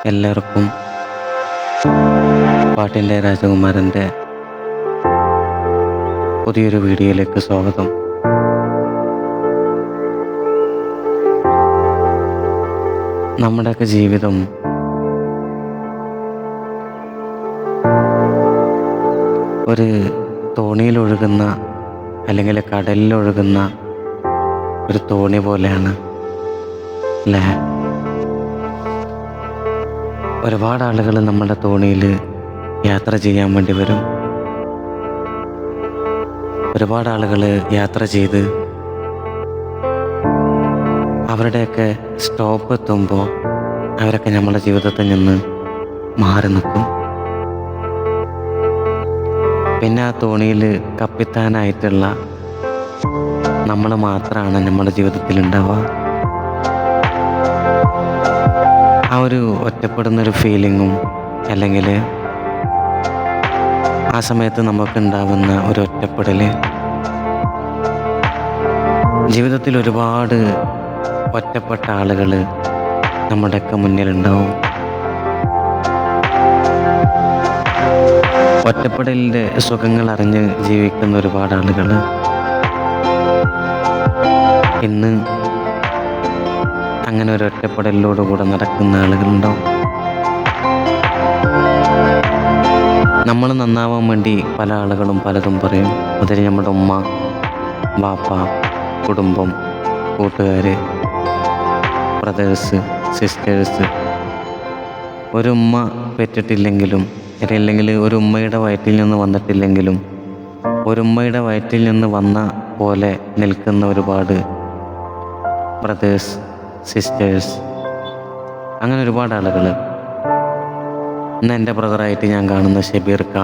എല്ലാവർക്കും പാട്ടിൻ്റെ രാജകുമാരൻ്റെ പുതിയൊരു വീഡിയോയിലേക്ക് സ്വാഗതം. നമ്മുടെയൊക്കെ ജീവിതം ഒരു തോണിയിലൊഴുകുന്ന അല്ലെങ്കിൽ കടലിലൊഴുകുന്ന ഒരു തോണി പോലെയാണ് അല്ലേ? ഒരുപാട് ആളുകൾ നമ്മുടെ തോണിയിൽ യാത്ര ചെയ്യാൻ വേണ്ടി വരും. ഒരുപാട് ആളുകൾ യാത്ര ചെയ്ത് അവരുടെയൊക്കെ സ്റ്റോപ്പ് എത്തുമ്പോൾ അവരൊക്കെ നമ്മുടെ ജീവിതത്തിൽ നിന്ന് മാറി നിൽക്കും. പിന്നെ ആ തോണിയിൽ കപ്പിത്താനായിട്ടുള്ള നമ്മൾ മാത്രമാണ് നമ്മുടെ ജീവിതത്തിൽ ഉണ്ടാവുക. ആ ഒരു ഒറ്റപ്പെടുന്നൊരു ഫീലിങ്ങും അല്ലെങ്കിൽ ആ സമയത്ത് നമുക്കുണ്ടാവുന്ന ഒരു ഒറ്റപ്പെടൽ ജീവിതത്തിൽ ഒരുപാട് ഒറ്റപ്പെട്ട ആളുകൾ നമ്മുടെയൊക്കെ മുന്നിലുണ്ടാവും. ഒറ്റപ്പെടലിൻ്റെ സുഖങ്ങൾ അറിഞ്ഞ് ജീവിക്കുന്ന ഒരുപാട് ആളുകൾ ഇന്ന് അങ്ങനെ ഒരു ഒറ്റപ്പെടലിലൂടെ നടക്കുന്ന ആളുകളുണ്ടാവും. നമ്മൾ നന്നാവാൻ വേണ്ടി പല ആളുകളും പലതും പറയും. അതിൽ നമ്മുടെ ഉമ്മ, ബാപ്പ, കുടുംബം, കൂട്ടുകാർ, ബ്രദേഴ്സ്, സിസ്റ്റേഴ്സ്. ഒരു ഉമ്മ പെറ്റിട്ടില്ലെങ്കിലും അല്ലെങ്കിൽ ഒരു ഉമ്മയുടെ വയറ്റിൽ നിന്ന് വന്നിട്ടില്ലെങ്കിലും ഒരു ഉമ്മയുടെ വയറ്റിൽ നിന്ന് വന്ന പോലെ നിൽക്കുന്ന ഒരുപാട് ബ്രദേഴ്സ്, സിസ്റ്റേഴ്സ്, അങ്ങനെ ഒരുപാട് ആളുകൾ. ഇന്ന് എൻ്റെ ബ്രദറായിട്ട് ഞാൻ കാണുന്ന ഷബീർക്ക,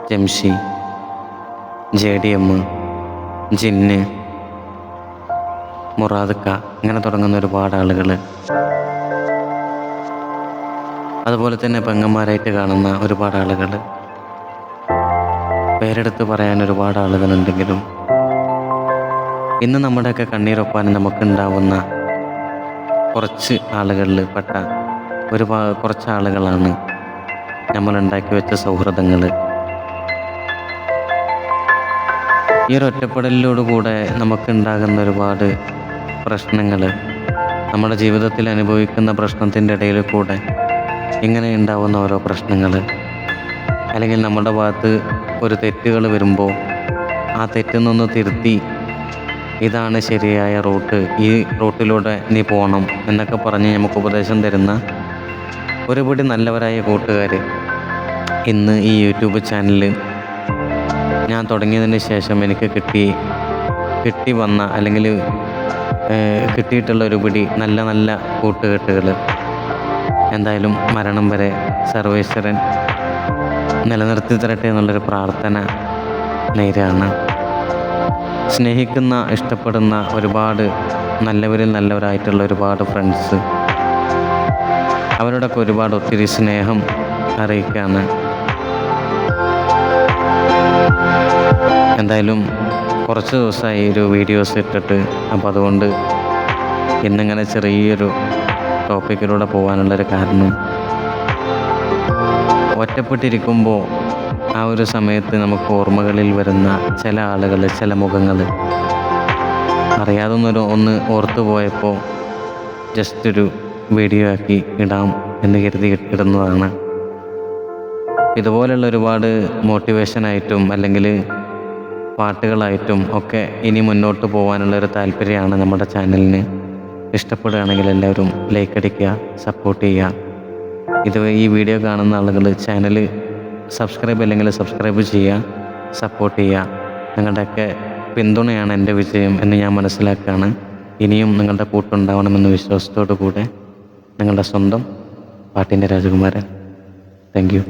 ജംഷി, JDM, ജിന്ന്, മുറാദക്ക, അങ്ങനെ തുടങ്ങുന്ന ഒരുപാട് ആളുകൾ. അതുപോലെ തന്നെ പെങ്ങന്മാരായിട്ട് കാണുന്ന ഒരുപാട് ആളുകൾ. പേരെടുത്ത് പറയാൻ ഒരുപാട് ആളുകളുണ്ടെങ്കിലും ഇന്ന് നമ്മുടെയൊക്കെ കണ്ണീരൊപ്പാൻ നമുക്കുണ്ടാവുന്ന കുറച്ച് ആളുകളിൽ പെട്ട കുറച്ച് ആളുകളാണ് നമ്മൾ ഉണ്ടാക്കി വെച്ച സൗഹൃദങ്ങൾ. ഈ ഒരു ഒറ്റപ്പെടലിലൂടെ നമുക്കുണ്ടാകുന്ന ഒരുപാട് പ്രശ്നങ്ങൾ, നമ്മുടെ ജീവിതത്തിൽ അനുഭവിക്കുന്ന പ്രശ്നത്തിൻ്റെ ഇടയിൽ കൂടെ ഇങ്ങനെ ഉണ്ടാവുന്ന ഓരോ പ്രശ്നങ്ങൾ, അല്ലെങ്കിൽ നമ്മുടെ ഭാഗത്ത് ഒരു തെറ്റുകൾ വരുമ്പോൾ ആ തെറ്റിൽ നിന്ന് തിരുത്തി ഇതാണ് ശരിയായ റൂട്ട്, ഈ റൂട്ടിലൂടെ നീ പോകണം എന്നൊക്കെ പറഞ്ഞ് നമുക്ക് ഉപദേശം തരുന്ന ഒരുപിടി നല്ലവരായ കൂട്ടുകാർ ഇന്ന് ഈ യൂട്യൂബ് ചാനൽ ഞാൻ തുടങ്ങിയതിന് ശേഷം എനിക്ക് കിട്ടി വന്ന അല്ലെങ്കിൽ കിട്ടിയിട്ടുള്ള ഒരുപിടി നല്ല നല്ല കൂട്ടുകെട്ടുകൾ എന്തായാലും മരണം വരെ സർവേശ്വരൻ നിലനിർത്തി തരട്ടെ എന്നുള്ളൊരു പ്രാർത്ഥന നേരാണ്. സ്നേഹിക്കുന്ന, ഇഷ്ടപ്പെടുന്ന ഒരുപാട് നല്ലവരിൽ നല്ലവരായിട്ടുള്ള ഒരുപാട് ഫ്രണ്ട്സ്, അവരോടൊക്കെ ഒരുപാട് ഒത്തിരി സ്നേഹം അറിയിക്കുകയാണ്. എന്തായാലും കുറച്ച് ദിവസമായി ഒരു വീഡിയോസ് ഇട്ടിട്ട്, അപ്പോൾ അതുകൊണ്ട് ഇന്നിങ്ങനെ ചെറിയൊരു ടോപ്പിക്കിലൂടെ പോകാനുള്ളൊരു കാരണം, ഒറ്റപ്പെട്ടിരിക്കുമ്പോൾ ആ ഒരു സമയത്ത് നമുക്ക് ഓർമ്മകളിൽ വരുന്ന ചില ആളുകൾ, ചില മുഖങ്ങൾ അറിയാതെ ഒന്ന് ഓർത്തു പോയപ്പോൾ ജസ്റ്റ് ഒരു വീഡിയോ ആക്കി ഇടാം എന്ന് കരുതി ഇടുന്നതാണ്. ഇതുപോലുള്ള ഒരുപാട് മോട്ടിവേഷനായിട്ടും അല്ലെങ്കിൽ പാട്ടുകളായിട്ടും ഒക്കെ ഇനി മുന്നോട്ട് പോകാനുള്ളൊരു താല്പര്യമാണ് നമ്മുടെ ചാനലിന്. ഇഷ്ടപ്പെടുകയാണെങ്കിൽ എല്ലാവരും ലൈക്ക് അടിക്കുക, സപ്പോർട്ട് ചെയ്യുക. ഈ വീഡിയോ കാണുന്ന ആളുകൾ ചാനൽ സബ്സ്ക്രൈബ് അല്ലെങ്കിൽ സബ്സ്ക്രൈബ് ചെയ്യുക, സപ്പോർട്ട് ചെയ്യുക. നിങ്ങളുടെയൊക്കെ പിന്തുണയാണ് എൻ്റെ വിജയം എന്ന് ഞാൻ മനസ്സിലാക്കുകയാണ്. ഇനിയും നിങ്ങളുടെ കൂട്ടുണ്ടാവണമെന്ന വിശ്വാസത്തോടു കൂടെ നിങ്ങളുടെ സ്വന്തം പാട്ടിൻ്റെ രാജകുമാരൻ. Thank you.